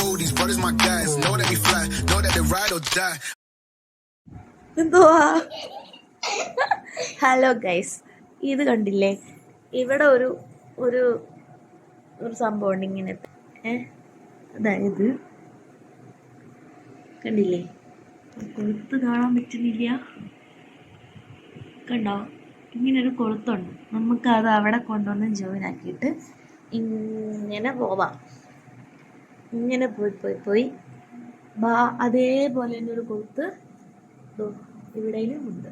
Oh, these brothers my guys. Know that we fly. Know that they ride or die. എന്തുവാ? Hello guys, ഇത് കണ്ടില്ലേ? ഇവിടെ ഒരു ഒരു ഒരു സംഭവം ഉണ്ട് ഇങ്ങനത്തെ. അതായത് കണ്ടില്ലേ? കൊളുത്ത് കാണാൻ പറ്റുന്നില്ല, കണ്ടോ? ഇങ്ങനൊരു കൊളുത്തുണ്ട്. നമുക്കത് അവിടെ കൊണ്ടുവന്ന് ജോയിൻ ആക്കിയിട്ട് ഇങ്ങനെ പോവാം. ഇങ്ങനെ പോയി അതേപോലെ തന്നെ ഒരു കൊളുത്ത് ഇവിടെയും ഉണ്ട്,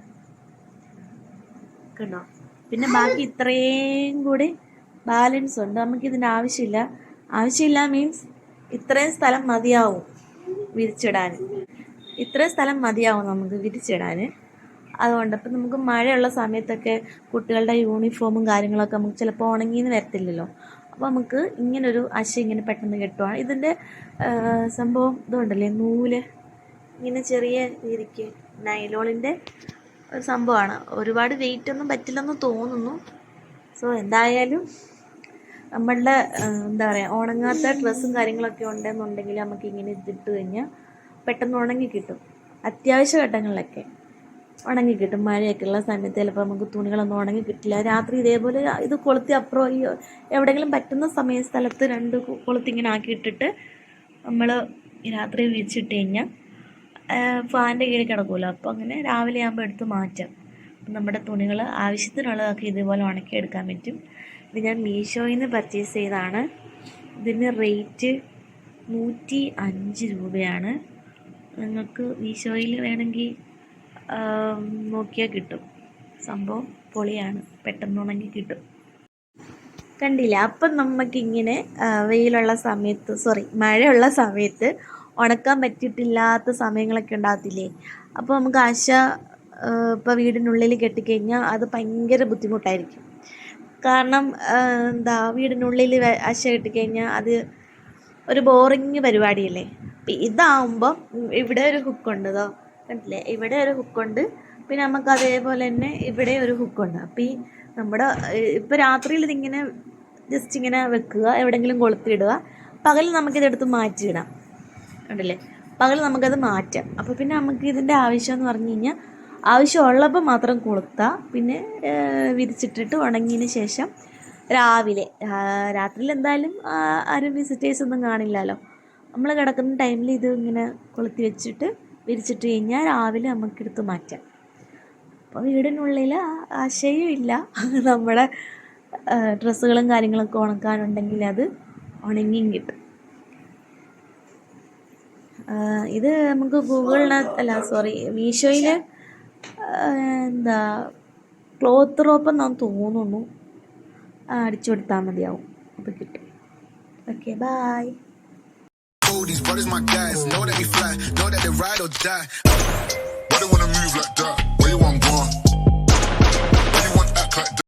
കണ്ടോ? പിന്നെ ബാക്കി ഇത്രയും കൂടി ബാലൻസ് ഉണ്ട്. നമുക്കിതിൻ്റെ ആവശ്യമില്ല മീൻസ് ഇത്രയും സ്ഥലം മതിയാവും വിരിച്ചിടാൻ. നമുക്ക് വിരിച്ചിടാൻ. അതുകൊണ്ട് ഇപ്പം നമുക്ക് മഴയുള്ള സമയത്തൊക്കെ കുട്ടികളുടെ യൂണിഫോമും കാര്യങ്ങളൊക്കെ നമുക്ക് ചിലപ്പോൾ ഉണങ്ങിയെന്ന് വരത്തില്ലല്ലോ. അപ്പോൾ നമുക്ക് ഇങ്ങനൊരു ഇങ്ങനെ പെട്ടെന്ന് കെട്ടുവാണ്. ഇതിൻ്റെ സംഭവം ഇതുണ്ടല്ലേ, നൂല് ഇങ്ങനെ ചെറിയ രീതിക്ക് നൈലോണിൻ്റെ ഒരു സംഭവമാണ്. ഒരുപാട് വെയിറ്റ് ഒന്നും പറ്റില്ലെന്ന് തോന്നുന്നു. സോ എന്തായാലും നമ്മളുടെ എന്താ പറയുക, ഉണങ്ങാത്ത ഡ്രസ്സും കാര്യങ്ങളൊക്കെ ഉണ്ടെന്നുണ്ടെങ്കിൽ നമുക്ക് ഇങ്ങനെ ഇതിട്ട് കഴിഞ്ഞാൽ പെട്ടെന്ന് ഉണങ്ങി കിട്ടും. അത്യാവശ്യ ഘട്ടങ്ങളിലൊക്കെ ഉണങ്ങി കിട്ടും. മഴയൊക്കെ ഉള്ള സമയത്ത് ചിലപ്പോൾ നമുക്ക് തുണികളൊന്നും ഉണങ്ങി കിട്ടില്ല. രാത്രി ഇതേപോലെ ഇത് കൊളുത്തി അപ്പുറം എവിടെയെങ്കിലും പറ്റുന്ന സ്ഥലത്ത് 2 കൊളുത്തി ഇങ്ങനെ ആക്കിയിട്ടിട്ട് നമ്മൾ രാത്രി വിരിച്ചിട്ട് കഴിഞ്ഞാൽ ഫാൻ്റെ കീഴിൽ കിടക്കുമല്ലോ. അപ്പോൾ അങ്ങനെ രാവിലെ ആകുമ്പോൾ എടുത്ത് മാറ്റാം. നമ്മുടെ തുണികൾ ആവശ്യത്തിനുള്ളതൊക്കെ ഇതുപോലെ ഉണക്കിയെടുക്കാൻ പറ്റും. ഇത് ഞാൻ മീഷോയിൽ നിന്ന് പർച്ചേസ് ചെയ്തതാണ്. ഇതിന് റേറ്റ് 105 രൂപയാണ്. നിങ്ങൾക്ക് മീഷോയിൽ വേണമെങ്കിൽ നോക്കിയാൽ കിട്ടും. സംഭവം പൊളിയാണ്, പെട്ടെന്ന് ഉണങ്ങി കിട്ടും. കണ്ടില്ല? അപ്പം നമുക്കിങ്ങനെ മഴയുള്ള സമയത്ത് ഉണക്കാൻ പറ്റിയിട്ടില്ലാത്ത സമയങ്ങളൊക്കെ ഉണ്ടാകത്തില്ലേ? അപ്പോൾ നമുക്ക് ഇപ്പോൾ വീടിനുള്ളിൽ കെട്ടിക്കഴിഞ്ഞാൽ അത് ഭയങ്കര ബുദ്ധിമുട്ടായിരിക്കും. കാരണം വീടിനുള്ളിൽ കെട്ടിക്കഴിഞ്ഞാൽ അത് ഒരു ബോറിങ് പരിപാടിയല്ലേ. ഇതാവുമ്പം ഇവിടെ ഒരു ഹുക്കുണ്ട്, കണ്ടില്ലേ? ഇവിടെ ഒരു ഹുക്കുണ്ട്. പിന്നെ നമുക്ക് അതേപോലെ തന്നെ ഇവിടെ ഒരു ഹുക്കുണ്ട്. അപ്പോൾ ഇപ്പോൾ രാത്രിയിൽ ഇതിങ്ങനെ ജസ്റ്റ് ഇങ്ങനെ വെക്കുക, എവിടെയെങ്കിലും കൊളുത്തിയിടുക. പകൽ നമുക്കിതെടുത്ത് മാറ്റിയിടാം, കണ്ടില്ലേ? പകൽ നമുക്കത് മാറ്റാം. അപ്പോൾ പിന്നെ നമുക്ക് ഇതിൻ്റെ ആവശ്യമെന്ന് പറഞ്ഞു കഴിഞ്ഞാൽ ആവശ്യമുള്ളപ്പോൾ മാത്രം കൊളുത്താം. പിന്നെ വിരിച്ചിട്ടിട്ട് ഉണങ്ങിയതിന് ശേഷം രാത്രിയിൽ എന്തായാലും ആരും വിസിറ്റേഴ്സ് ഒന്നും കാണില്ലല്ലോ. നമ്മൾ കിടക്കുന്ന ടൈമിൽ ഇത് ഇങ്ങനെ കൊളുത്തി വെച്ചിട്ട് വിരിച്ചിട്ട് കഴിഞ്ഞാൽ രാവിലെ നമുക്കെടുത്ത് മാറ്റാം. അപ്പോൾ വീടിനുള്ളിൽ ആശയം ഇല്ല. നമ്മുടെ ഡ്രസ്സുകളും കാര്യങ്ങളൊക്കെ ഉണക്കാനുണ്ടെങ്കിൽ അത് ഉണങ്ങിയും കിട്ടും. ഇത് നമുക്ക് മീഷോയിൽ ക്ലോത്ത് റോപ്പെന്നാന്ന് തോന്നുന്നു, അടിച്ചു കൊടുത്താൽ മതിയാവും, അപ്പോൾ കിട്ടും. Okay, bye. Oh, these brothers my guys. Know that we fly. Know that they ride or die. Why they wanna move like that?